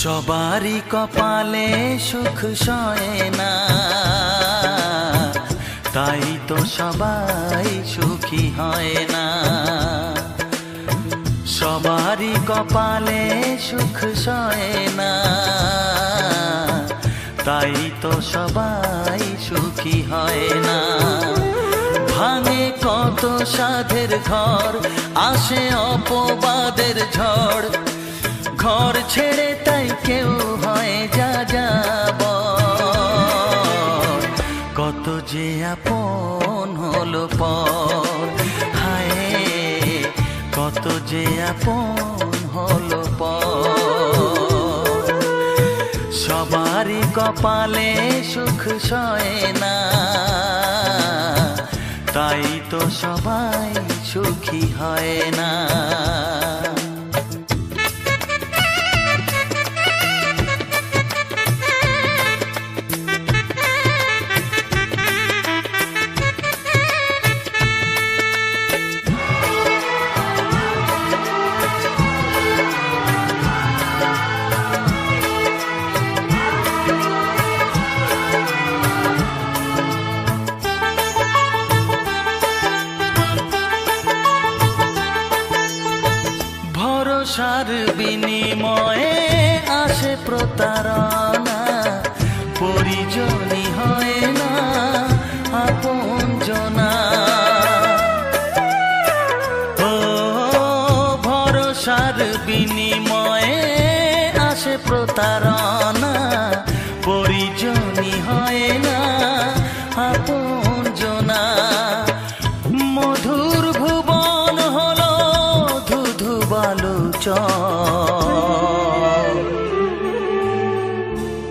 সবারই কপালে সুখ সয় না, তাই তো সবাই সুখী হয় না। সবারই কপালে সুখ সয় না, তাই তো সবাই সুখী হয় না। ভাঙে কত সাধের ঘর, আসে অপবাদের ঝড়, ঘর ছেড়ে তাই কেউ হয় যাযাবর। কত যে আপন হলো পর, হায় কত যে আপন হলো পর। সবারই কপালে সুখ সয় না, তাই তো সবাই সুখী হয় না। ভরসার বিনিময়ে আসে প্রতারণা, পরিজনই হয় না আপনজনা। ও ভরসার বিনিময়ে আসে প্রতারণা, পরিজনই হয় না আপনজনা। মধুর ভুবন হলো ধুধু বালুচর,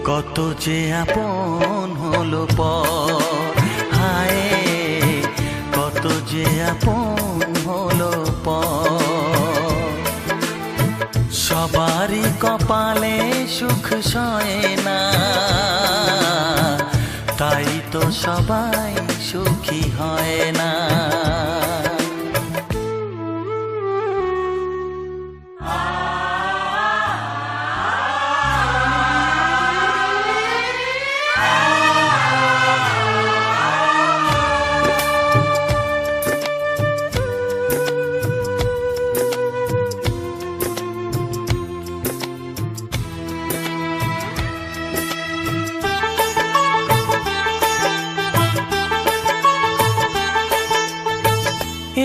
কত যে আপন হলো পর, হায় কত যে আপন হলো পর। সবারই কপালে সুখ সয় না, তাই তো সবাই সুখী হয় না।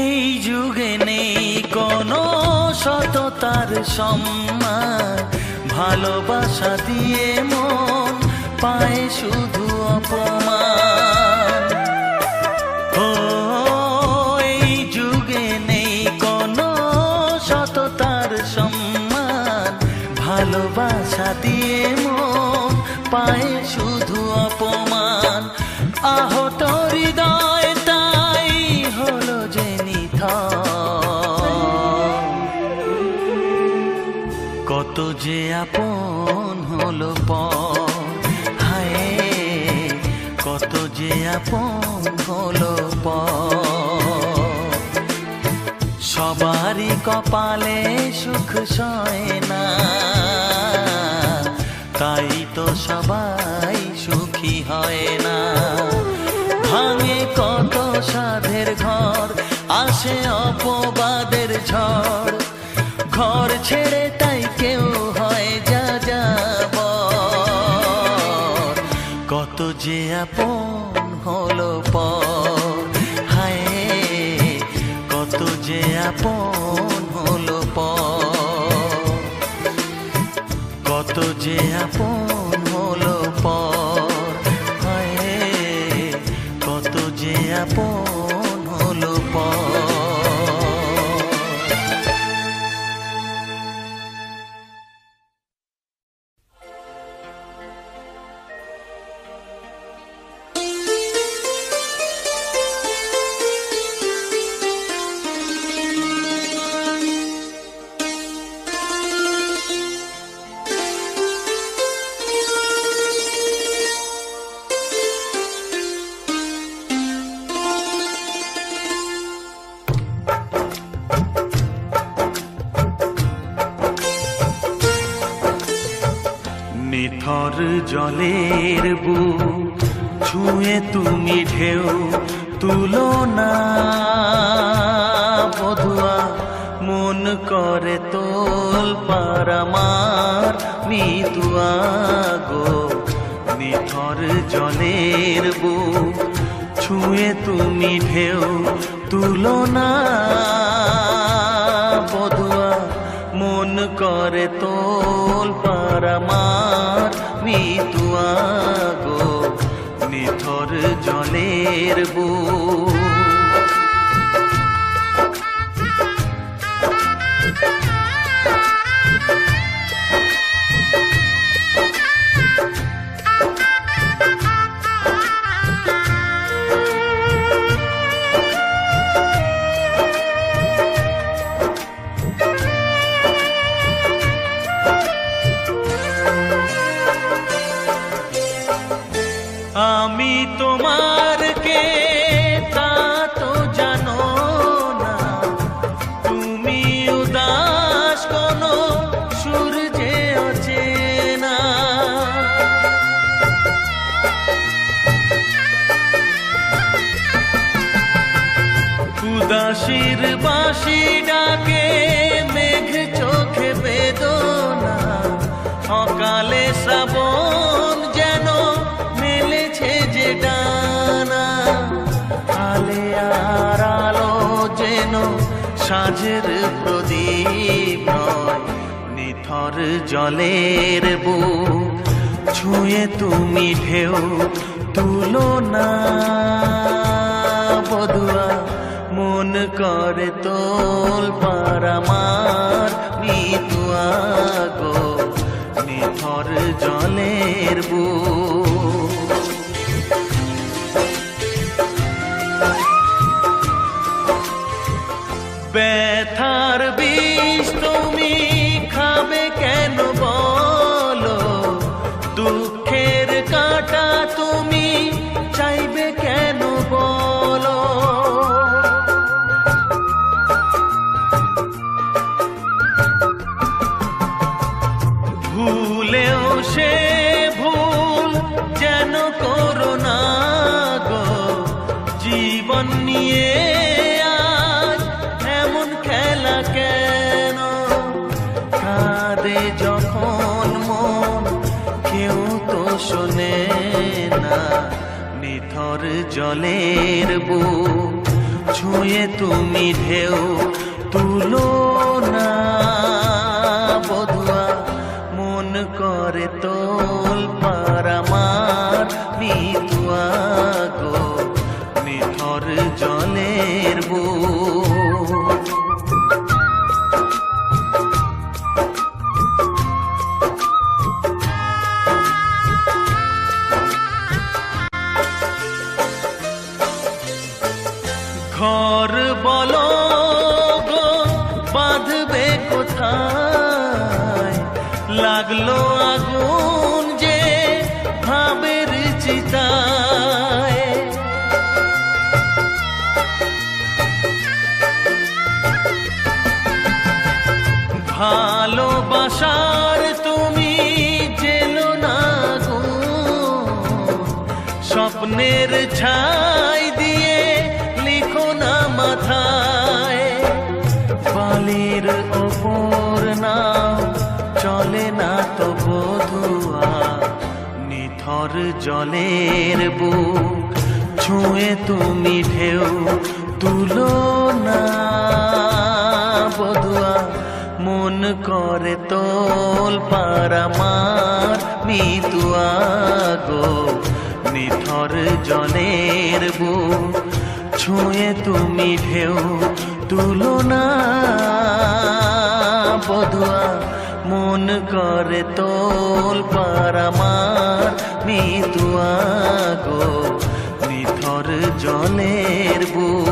এই যুগে নেই কোনো সততার সম্মান, ভালোবাসা দিয়ে মন পায় শুধু অপমান। ও এই যুগে নেই কোনো সততার সম্মান, ভালোবাসা দিয়ে মন পায় শুধু অপমান। আহত হৃদয় তাই হলো যে নিথর, কত যে আপন হলো পর, হায় কত যে আপন হলো পর। সবারই কপালে সুখ সয় না, তাই তো সবাই সুখী হয় না। ভাঙে কত সাধের ঘর, আসে অপবাদের ঝড়, ঘর ছেড়ে তাই কেউ হয় যাযাবর। কত যে আপন হলো পর, হায় কত যে আপন হলো পর। কত যে আপন হলো পর, হায় কত যে আপন হলো পর। নিথর জলের বুক ছুঁয়ে তুমি ঢেউ তুলো না বধুয়া, মন করে তোল পার আমার মিতুয়া গো। নিথর জলের বুক ছুঁয়ে তুমি ঢেউ তুলো না বধুয়া, মন করে তোল পার আমার মিতুয়া গো। নিথর জলের বুক আমি তোমার কে তা তো জানো না, তুমি উদাস কোনো সূর্যে অচেনা। উদাসীর বাঁশি ডাকে মেঘ চোখে বেদনা, অকালে শ্রাবণ যেন মেলেছে যে ডানা। আলে আর আলো যেন সাঁঝের প্রদীপ নয়, নিথর জলের বুক ছুঁয়ে তুমি ঢেউ তুলো না বধুয়া, মন করে তোল পার আমার মিতুয়া গো। নিথর জলের বুক ব্যথার বিষ তুমি খাবে কেন বলো, দুঃখের কাঁটা তুমি চাইবে কেন বলো। ভুলেও সে ভুল যেন করো না গো, জীবন নিয়ে আজ এমন খেলা কেন। কাঁদে যখন মন কেউ তো শোনে না, নিথর জলের বুক ছুঁয়ে তুমি ঢেউ তুলো না বধুয়া, মন করে তোল পার আমার মিতুয়া গো। নিথর জলের বুক ঘর বলো গো বাঁধবে কোথায়, লাগলো আগুন যে ভাবের চিতায়। ভালোবাসার তুমি জেলো না গো, স্বপ্নের ছাই দিয়ে লিখো না মাথায়। বালির ওপর নাও চলে না তো বধুয়া, নিথর জলের বুক ছুঁয়ে তুমি ঢেউ তুলো না বধুয়া, মন করে তোল পার আমার মিতুয়া গো। নিথর জলের বুক ছুঁয়ে তুমি ঢেউ তুলো না বধুয়া, মন করে তোল পার আমার মিতুয়া গো। নিথর জলের বুক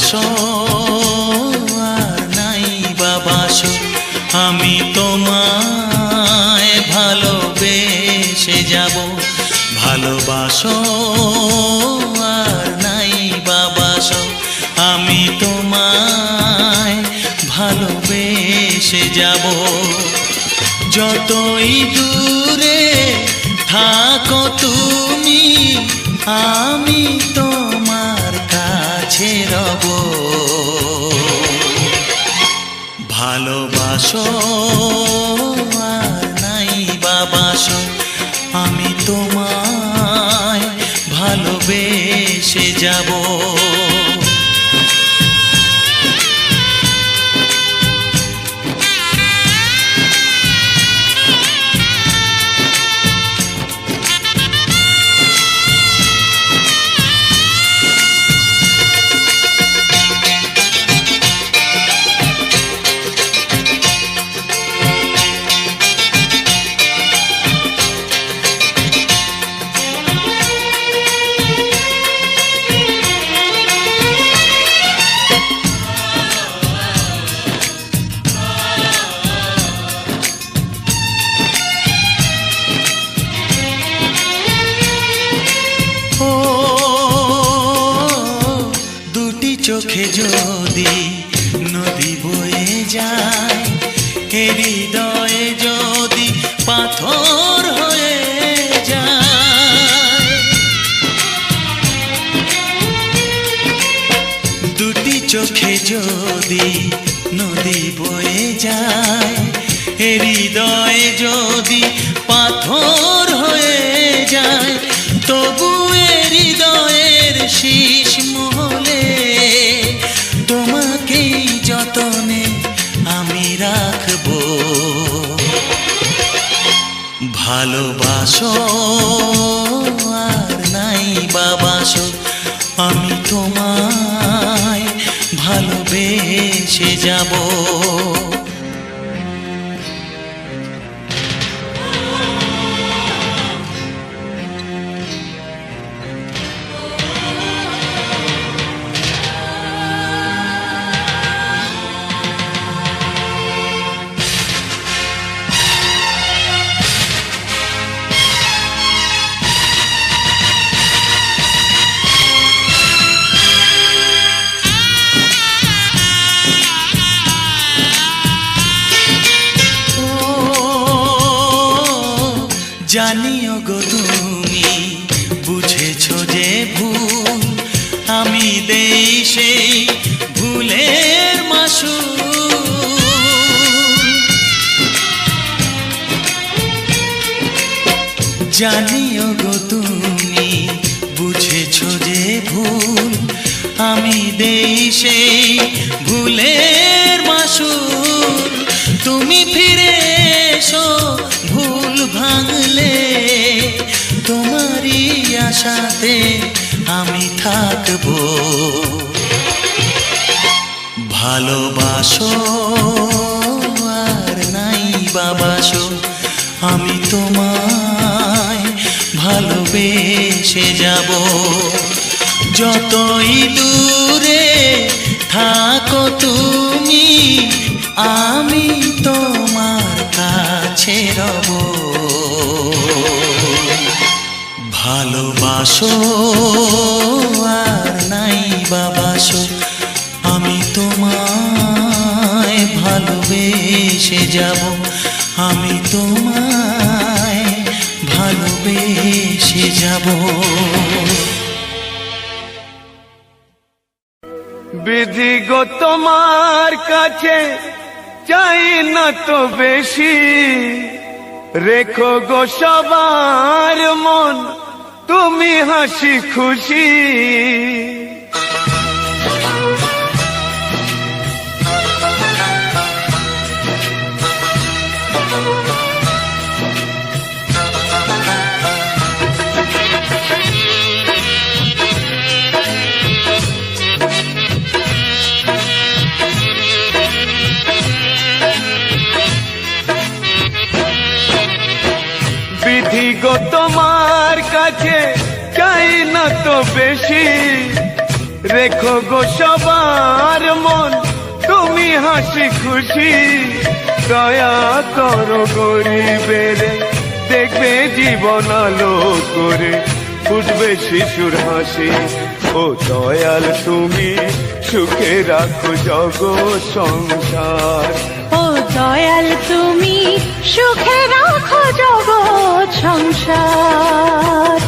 ভালোবাসো আর নাই বাবাসো, আমি তোমায় ভালোবেসে যাব। ভালোবাসো আর নাই বাবাসো, আমি তোমায় ভালোবেসে যাব। যতই দূরে থাকো তুমি, আমি তোমার কাছে রব। ভালোবাসো আর নাই বাবাসো, আমি তোমায় ভালোবেসে যাব। চোখে যদি নদী বয়ে যায়, হৃদয়ে যদি পাথর হয়ে যায়। দুটি চোখে যদি নদী বয়ে যায়, হৃদয়ে যদি পাথর হয়ে যায়, তবু হৃদয়ের শীষ মহলে তোমাকেই যতনে আমি রাখবো। ভালোবাসো আর নাই বাবাসো, আমি তোমায় ভালোবেসে যাব। জানিও গো তুমি বুঝেছো যে ভুল, আমি দেই সেই ভুলের মাসুল। জানিও গো তুমি বুঝেছো যে ভুল, আমি দেই সেই ভুলের মাসুল। তুমি ফিরে এসো ভুল ভাঙলে, তোমারই আশাতে আমি থাকবো। ভালোবাসো আর নাই বাবাসো, আমি তোমায় ভালোবেসে যাব। যতই দূরে থাকো তুমি, আমি তোমার কাছে রব। ভালোবাসো আর নাই বাবাসো, আমি তোমায় ভালোবেসে যাব। আমি তোমায় ভালোবেসে যাব। বিধি গো তোমার কাছে চাই না তো বেশি, রেখো গো সবার মন তুমি হাসি খুশি। বিধি গো তোমার কাছে চাই না তো বেশি, রেখো গো সবার মন তুমি হাসি খুশি, দয়া করো গরিবের দেখবে জীবন আলো করে ফুটবে শিশুর হাসি। ও দয়াল তুমি সুখে রাখো জগৎ সংসার, ও দয়াল তুমি সুখে রাখো জগৎ সংসার।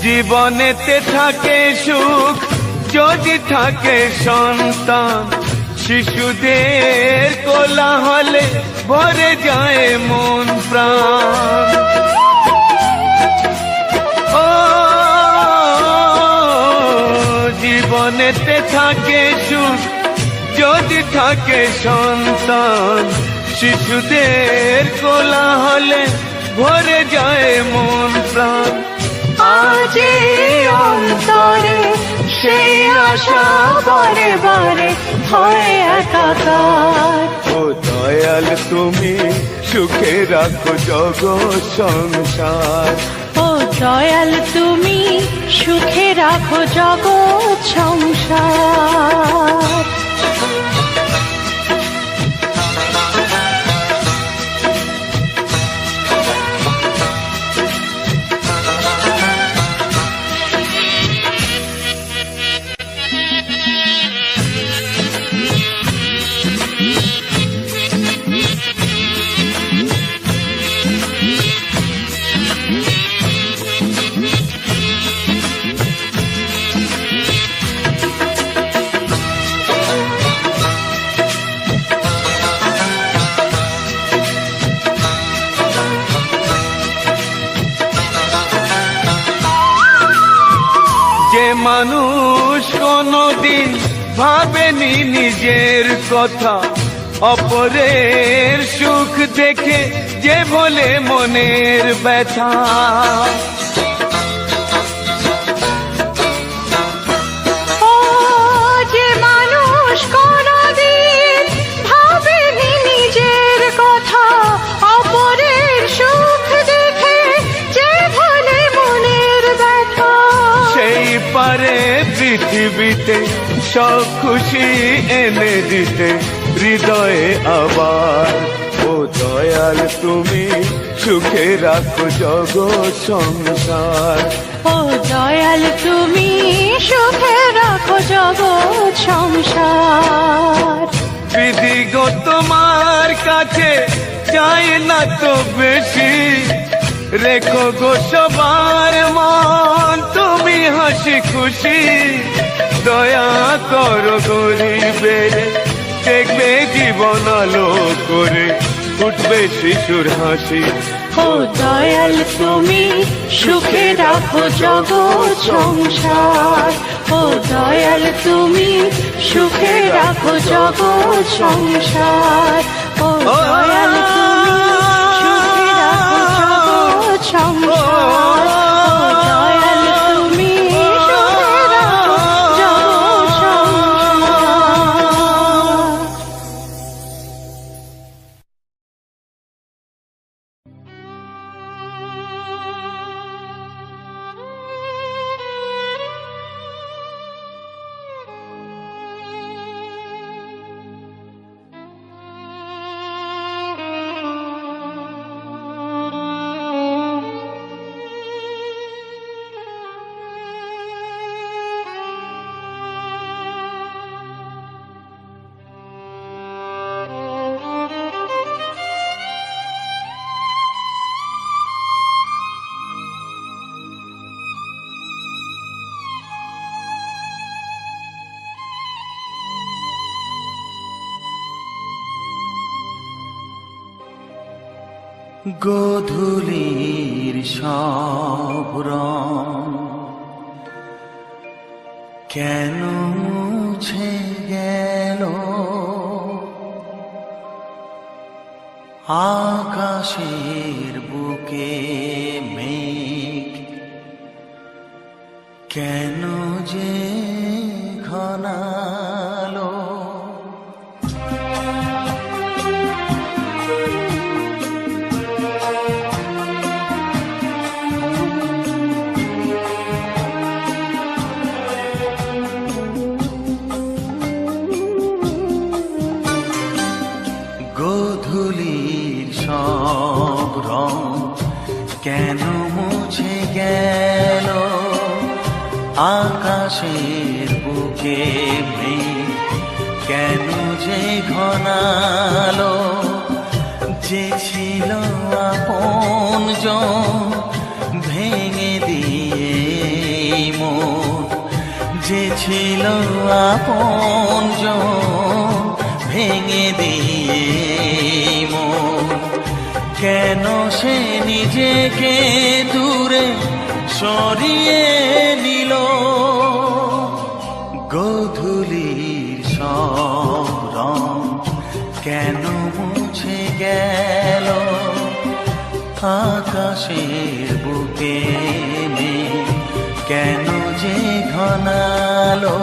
জীবনেতে থাকে সুখ যদি থাকে সন্তান, শিশুদের কোলাহলে ভরে যায় মন প্রাণ। ও জীবনেতে থাকে সুখ যদি থাকে সন্তান, শিশুদের কোলাহলে ভরে যায় মন প্রাণ। আজ অন্তরে সেই আশা বারে বারে হয় একাকার। ও দয়াল তুমি সুখে রাখো জগৎ সংসার, ও দয়াল তুমি সুখে রাখো জগৎ সংসার। যে মানুষ কোনদিন ভাবেনি নিজের কথা, অপরের সুখ দেখে যে বলে মনের ব্যথা। ও যে মানুষ কোনদিন ভাবেনি নিজের কথা, অপরের সুখ দেখে যে বলে মনের ব্যথা, সেই পারে পৃথিবীতে সব খুশি এনে দিতে হৃদয়ে আবার। ও দয়াল তুমি সুখে রাখো জগৎ সংসার, ও দয়াল তুমি সুখে রাখো জগৎ সংসার। বিধি গো তোমার কাছে চাই না তো বেশি, রেখো গো সবার মন তুমি হাসি খুশি, দয়া করো গরিবের দেখবে জীবন আলো করে উঠবে শিশুর হাসি। ও দয়াল তুমি সুখে রাখো জগৎ সংসার, ও দয়াল তুমি সুখে রাখো জগৎ সংসার, ও দয়াল তুমি সুখে রাখো জগৎ সংসার, ও দয়াল তুমি সুখে রাখো জগৎ সংসার। গোধূলির সব রং কেন মুছে গেল, আকাশ আকাশের বুকে মেঘ কেন যে ঘনালো, গোধূলির সব রং কেন মুছে গেল, আকাশের বুকে মেঘ কেন যে ঘনালো, যে ছিল আপনজন ভেঙে দিয়ে মন, যে ছিল আপনজন ভেঙে দিয়ে মন, কেন সে নিজেকে দূরে সরিয়ে নিল, গোধূলির সব রং কেন মুছে গেল, আকাশের বুকে মেঘ কেন যে ঘনালো।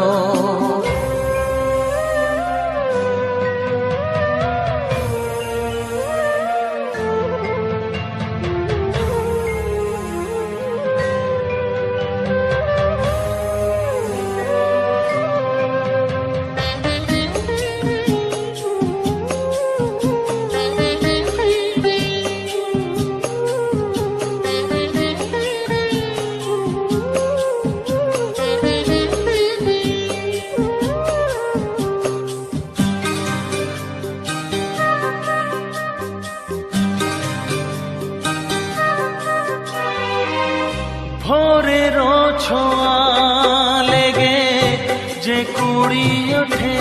ভোরের ছোঁয়া লেগে যে কুড়ি ওঠে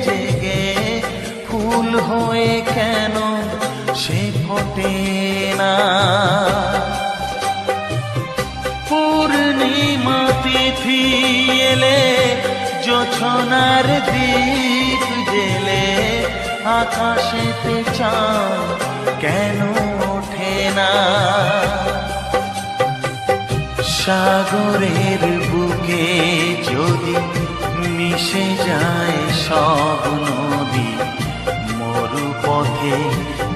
জেগে, ফুল হয়ে কেন সে ফোটে না, পূর্ণিমা তিথি এলে জোছনার দীপ জেলে, আকাশেতে চাঁদ কেন ওঠে না, সাগরের বুকে যদি মিশে যায় সব নদী, মরু পথে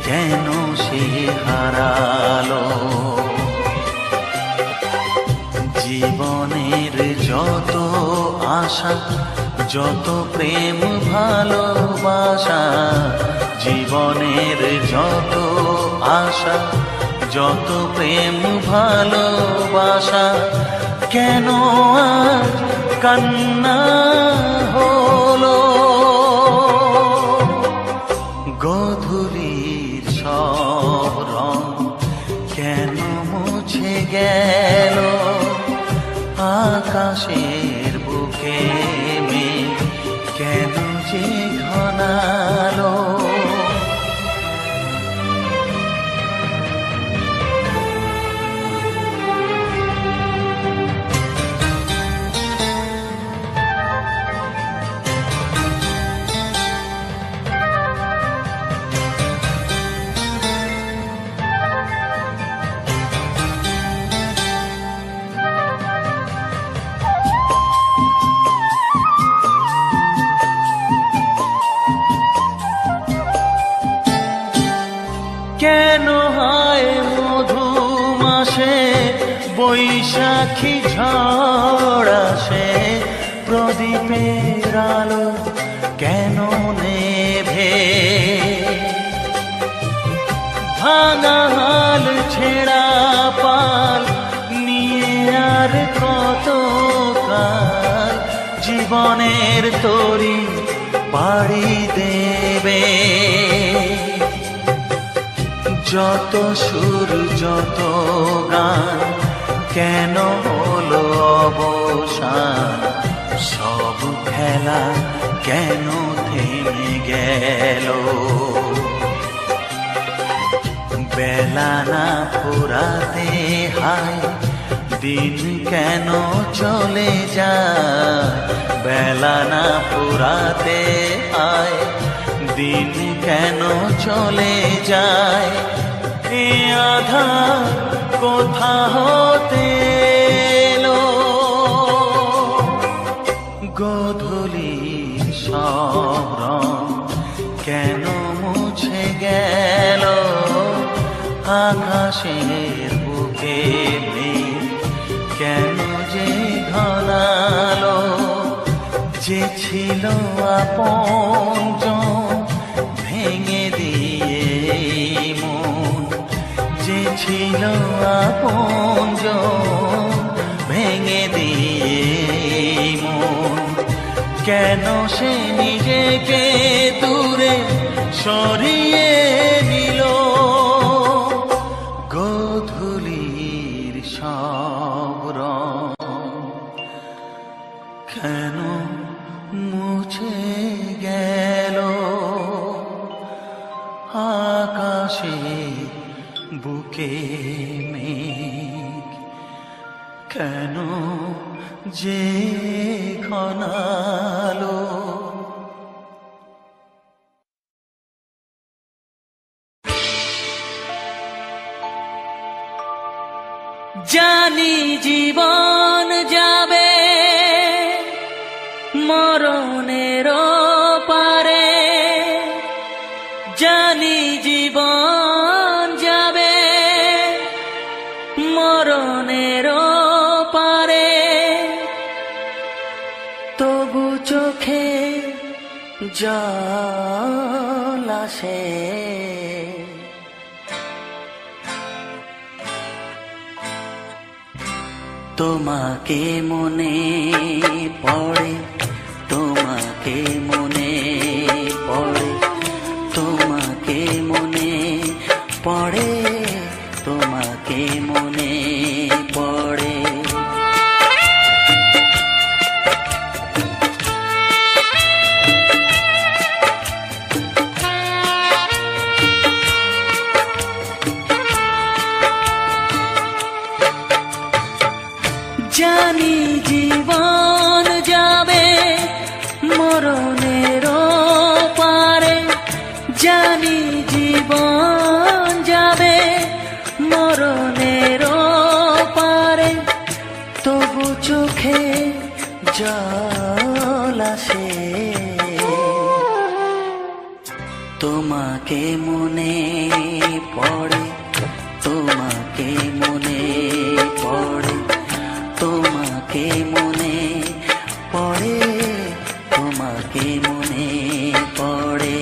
কেন সে হারালো, জীবনের যত আশা যত প্রেম ভালোবাসা, জীবনের যত আশা যত প্রেম ভালোবাসা, কেন আজ কান্না হলো, গোধূলির সব রং কেন মুছে গেল, আকাশের বুকে মেঘ কেন যে ঘনালো। কেন হয় মধু মাসে বৈশাখী ঝড় আসে, প্রদীপের আলো কেন নেভে, ভাঙা হাল ছেঁড়া পাল নিয়ে আর কত কাল জীবনের তরি পাড়ি দেবে, যত সুর যত গান কেন হলো অবসান, সব খেলা কেন থেমে গেল, বেলা না ফুরাতে হায় দিন কেন চলে যায়, বেলা না ফুরাতে হায় দিন কেন চলে যায়, এ আধার কোথা হতে এলো? গোধূলির সব রং কেন মুছে গেল? আকাশের বুকে মেঘ কেন যে ঘনালো? যে ছিল আপনজন ভেঙে দিয়ে মন, যে ছিল আপনজন ভেঙে দিয়ে মন, কেন সে নিজেকে দূরে সরিয়ে নিল? গোধূলির সব রং কেন মুছে গেল? আকাশে বুকে মেঘ কেন যে ঘনালো? জানি জীবন যাবে মরণের পারে, জানি জীবন যাবে মরণের পারে, তবু চোখে জল আসে। তোমাকে মনে পড়ে, তোমাকে মনে পড়ে, তোমাকে মনে পড়ে, তোমাকে মনে পড়ে। জানি জীবন যাবে মরণের পারে, জানি জীবন যাবে মরণের পারে, তবু চোখে জল আসে। তোমাকে মনে পড়ে, তোমাকে মনে পড়ে, তোমাকে মনে পড়ে, তোমাকে মনে পড়ে।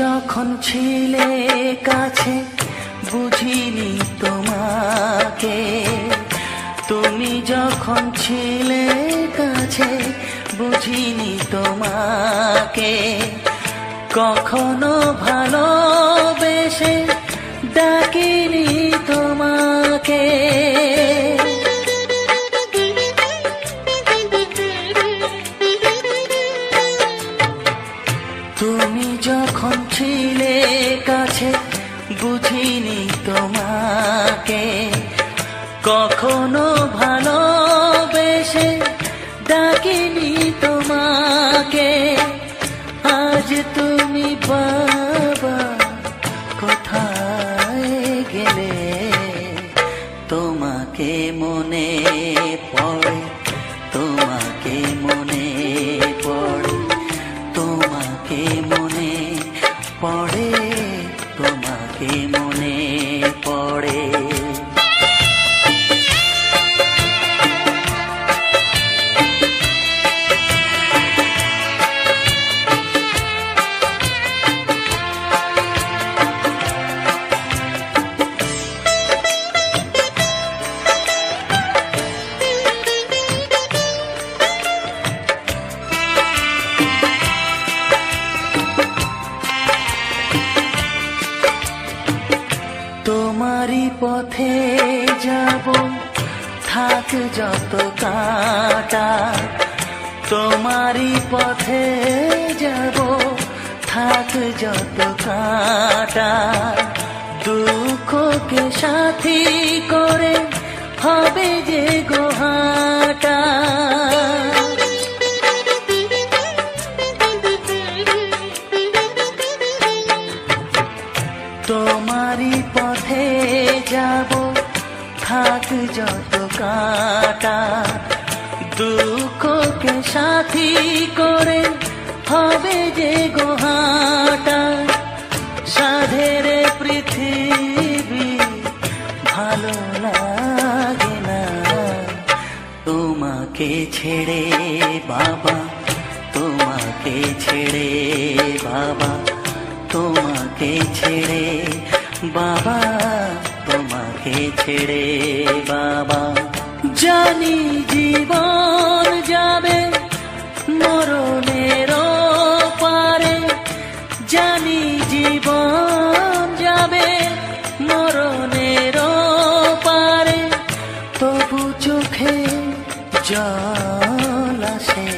যখন ছিলে কাছে বুঝিনি তোমাকে, তুমি যখন ছিলে কাছে বুঝিনি তোমাকে, কখনো ভালোবেসে ডাকিনি তোমাকে। তুমি যখন ছিলে কাছে বুঝিনি তোমাকে, কখনো ভালোবেসে ডাকিনি তোমাকে। আজ তুমি বাবা কোথায় গেলে? তোমাকে মনে পড়ে, তোমাকে মনে পড়ে, তোমাকে মনে পড়ে, তোমাকে মনে পড়ে। থাক যত কাটা, তোমারই পথে যাব, থাক যত কাটা। দুঃখকে সাথী করে হবে যে গোহাটা। তোমারই পথে যাব, থাক যত কাটা। দুঃখকে সাথী করে হবে যে গোহাটা। সাধের পৃথিবী ভালো লাগে না তোমাকে ছেড়ে বাবা, তোমাকে ছেড়ে বাবা, তোমাকে ছেড়ে বাবা, তোমাকে ছেড়ে বাবা। জানি জীবন যাবে মরণের পারে, জানি জীবন যাবে মরণের পারে, তবু চোখে জল আসে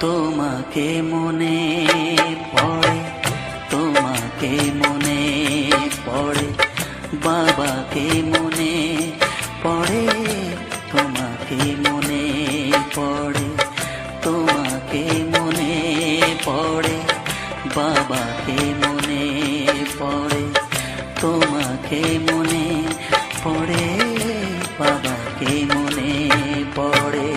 তোমাকে মনে পড়ে, তোমাকে মনে পড়ে, বাবাকে মনে পড়ে, তোমাকে মনে পড়ে, তোমাকে মনে পড়ে, বাবাকে মনে পড়ে, তোমাকে মনে পড়ে, বাবাকে মনে পড়ে।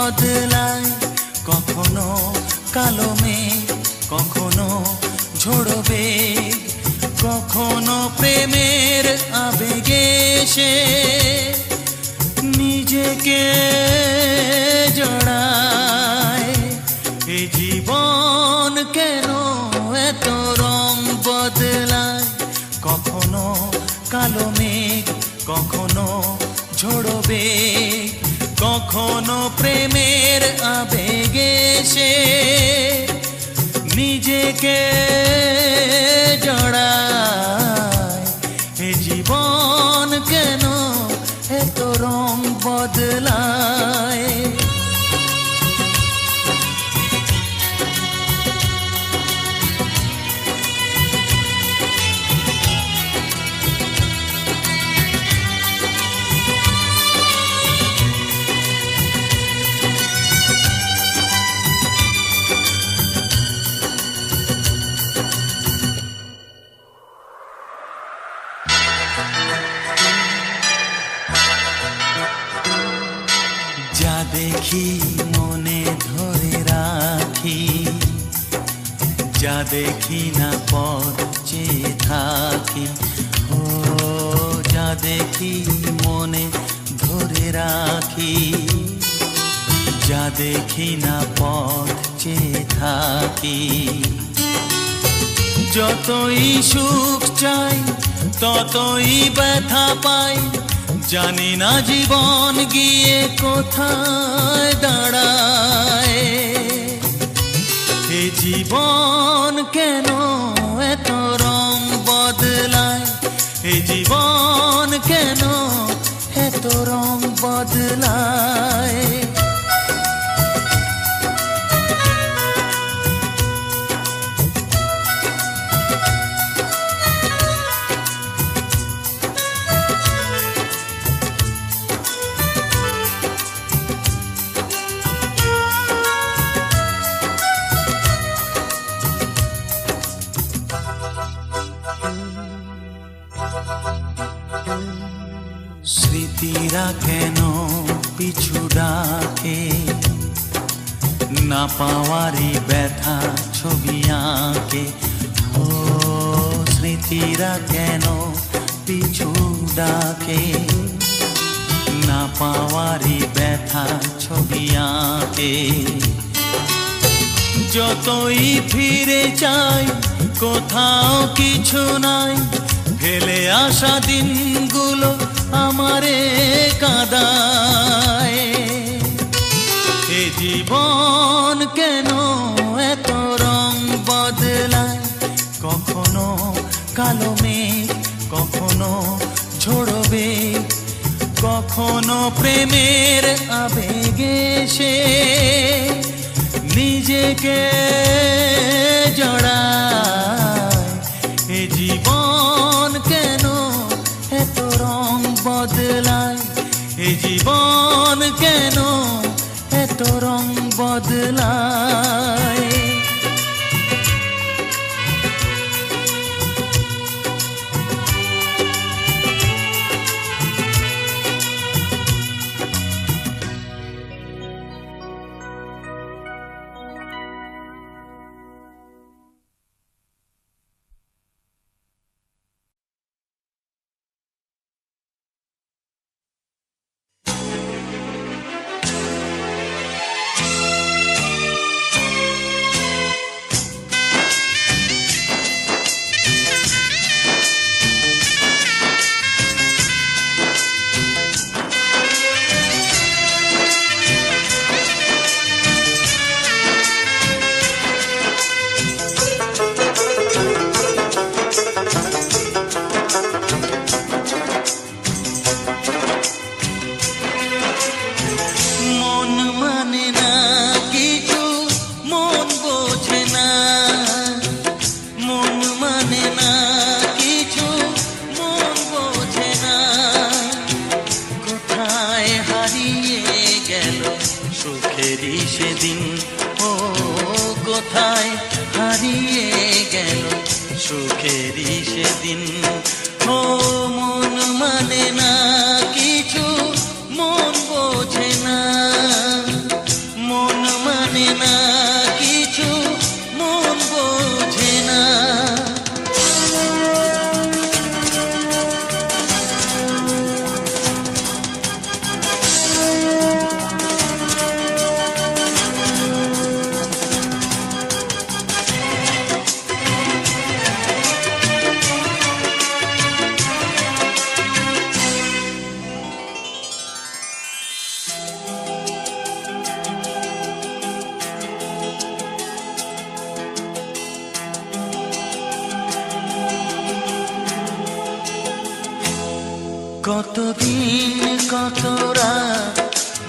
বদলায়, কখনো কালো মেঘ, কখনো ঝোড়ো বেগ, কখনো প্রেমের আবেগে সে নিজেকে জড়ায়। এ জীবন কেন এত রং বদলায়, কখনো কালো মেঘ, কখনো ঝোড়ো বেগ, কখনো প্রেমের আবেগে সে নিজেকে জড়ায়। এ জীবন কেন এত রং বদলায়। যা দেখি মনে ধরে রাখি, যা দেখি না পথ চেয়ে থাকি। ও যা দেখি মনে ধরে রাখি, যা দেখি না পথ চেয়ে থাকি। যতই সুখ চাই ততই ব্যথা পাই, জানি না জীবন গিয়ে কোথায় দাঁড়ায়। এ জীবন কেন এত রং বদলায়, এ জীবন কেন এত রং বদলায়। স্মৃতিরা কেন পিছু ডাকে, না পাওয়ারই ব্যথা ছবি আঁকে। ও স্মৃতিরা কেন পিছু ডাকে, না পাওয়ারই ব্যথা ছবি আঁকে। যতই ফিরে চাই কোথাও কিছু নাই, ফেলে আসা দিনগুলো আমারে কাঁদায়। এ জীবন কেন এত রং বদলায়, কখনো কালো মেঘ, কখনো ঝোড়ো বেগ, কখনো প্রেমের আবেগে সে নিজেকে জড়ায়। এ জীবন কেন এত রং বদলায়, এ জীবন কেন এত রং বদলায়। সুখেরই সেদিন, ও কোথায় হারিয়ে গেল সুখেরই সেদিন। ও মন মানে না কিছু, মন বোঝে না, কতদিন কত রাত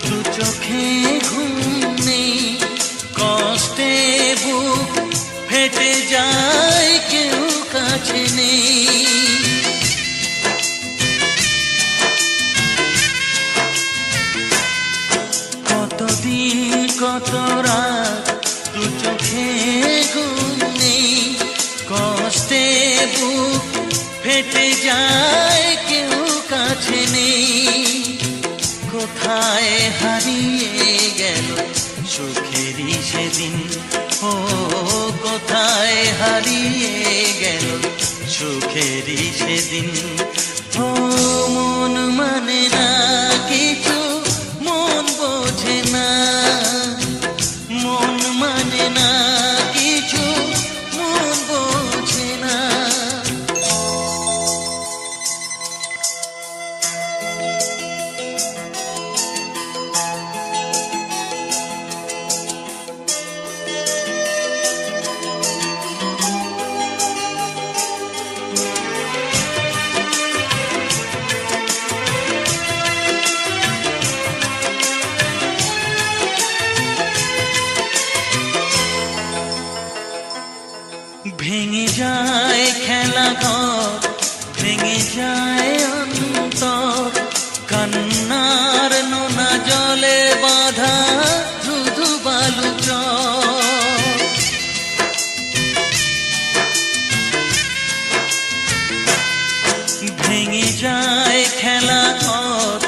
দু চোখে ঘুম নেই, কষ্টে বুক ফেটে যায় কেউ কাছে নেই। কতদিন কত রাত দু চোখে ঘুম নেই, কষ্টে বুক ফেটে যায় কেউ কাছে নেই। কোথায় হারিয়ে গেল সুখেরই সেদিন, ও কোথায় হারিয়ে গেল সুখেরই সেদিন। ও মন মানে না কিছু, মন বোঝে না, মন মানে না কিছু, মন বোঝে না। ভেঙে যায় খেলা ঘর, ভেঙে যায় অন্তর, কান্নার নোনা জলে বাঁধা ধুধু বালু চর। ভেঙে যায় খেলা ঘর,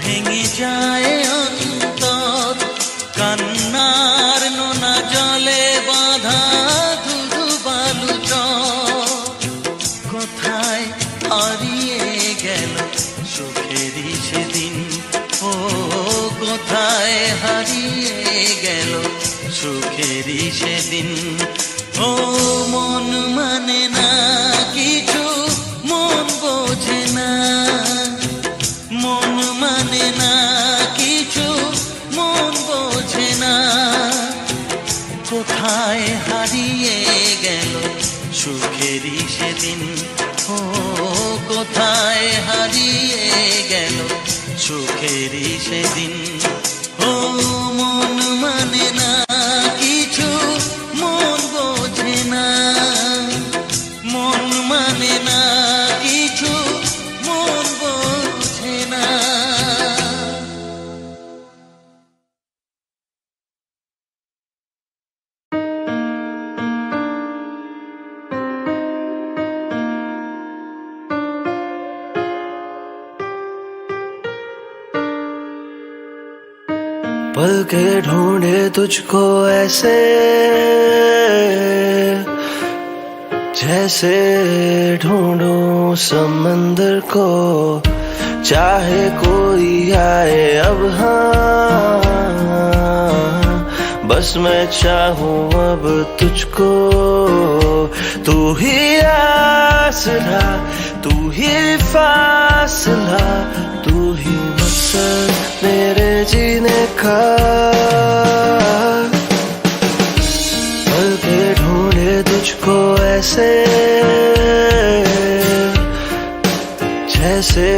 ভেঙে যায় অন্তর, কান্নার নোনা জলে বাঁধা কোথায় হারিয়ে গেল সুখেরই সেদিন, ও কোথায় হারিয়ে গেল সুখেরই সেদিন। ও মন মানে না কিছু, মন বোঝে না, মন মানে না কিছু, মন বোঝে না। কোথায় হারিয়ে গেল সুখেরই সেদিন, ও কোথায় হারিয়ে গেল সুখেরই সেদিন। ও মন মানে না কিছু, মন বোঝে না, মন মানে না কিছু, মন বোঝে না। पल के ढूंढे तुझको ऐसे जैसे ढूंढूं समंदर को, चाहे कोई आए अब हाँ, बस मैं चाहूं अब तुझको। तू ही आसरा, तू ही फासला, तू ही मकसद मेरे जीने का। पल के ढूंढे तुझको ऐसे जैसे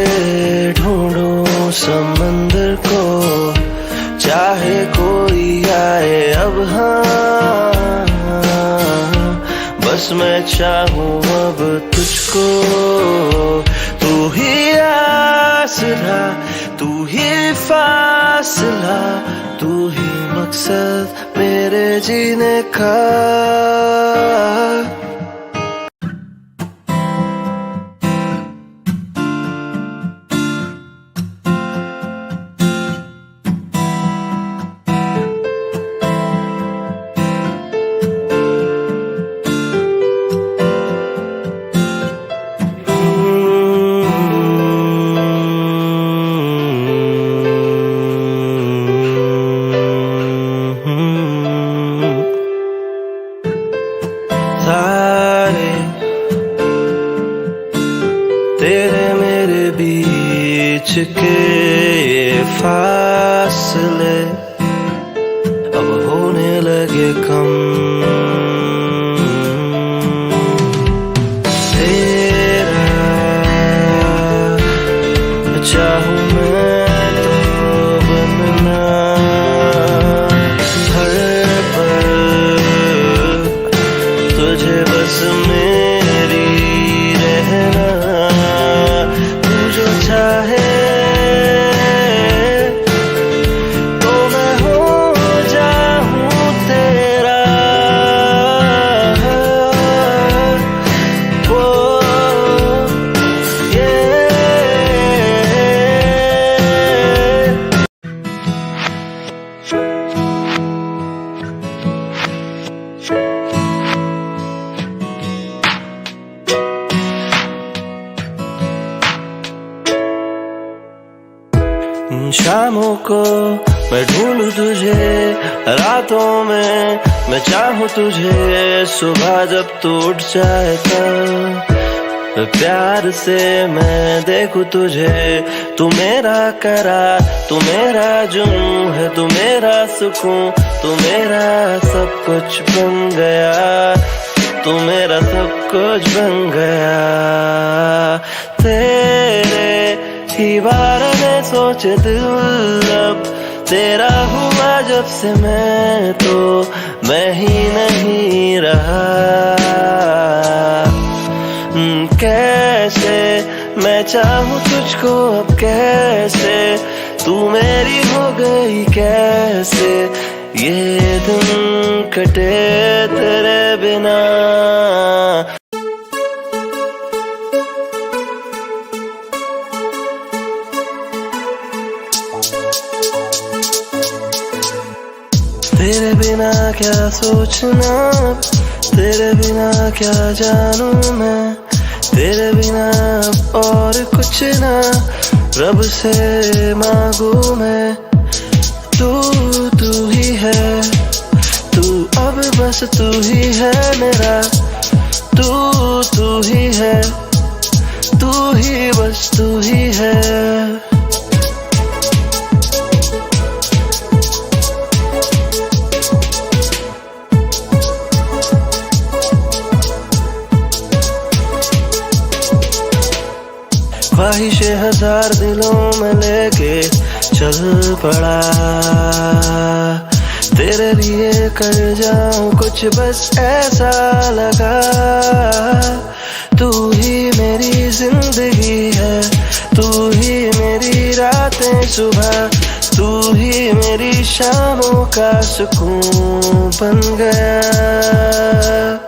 ढूंढूं समंदर को, चाहे कोई आए अब हाँ, बस मैं चाहूं अब तुझको। तू ही आसरा, तू ही फासला, तू ही मकसद मेरे जीने का। को मैं ढूंढूं तुझे रातों में, मैं चाहूं तुझे सुबह जब तू उठ जाए तब प्यार से मैं देखूं तुझे। तू मेरा करार, तू मेरा जुनून है, तू मेरा सुकून, तू मेरा सब कुछ बन गया, तू मेरा सब कुछ बन गया। तेरे ही बारे में सोचे दिल अब तेरा हुआ जब से मैं तो मैं ही नहीं रहा। कैसे मैं चाहूं तुझको अब, कैसे तू मेरी हो गई, कैसे ये दिन कटे तेरे बिना। तेरे बिना क्या सोचना, तेरे बिना क्या जानूं मैं, तेरे बिना और कुछ ना रब से मांगू मैं। तू ही है, तू अब बस तू ही है मेरा, तू ही है, तू ही बस तू ही है। ख्वाहिशें हजार दिलों में लेके चल पड़ा, तेरे लिए कर जाऊं कुछ बस ऐसा लगा। तू ही मेरी जिंदगी है, तू ही मेरी रातें सुबह, तू ही मेरी शामों का सुकून बन गया।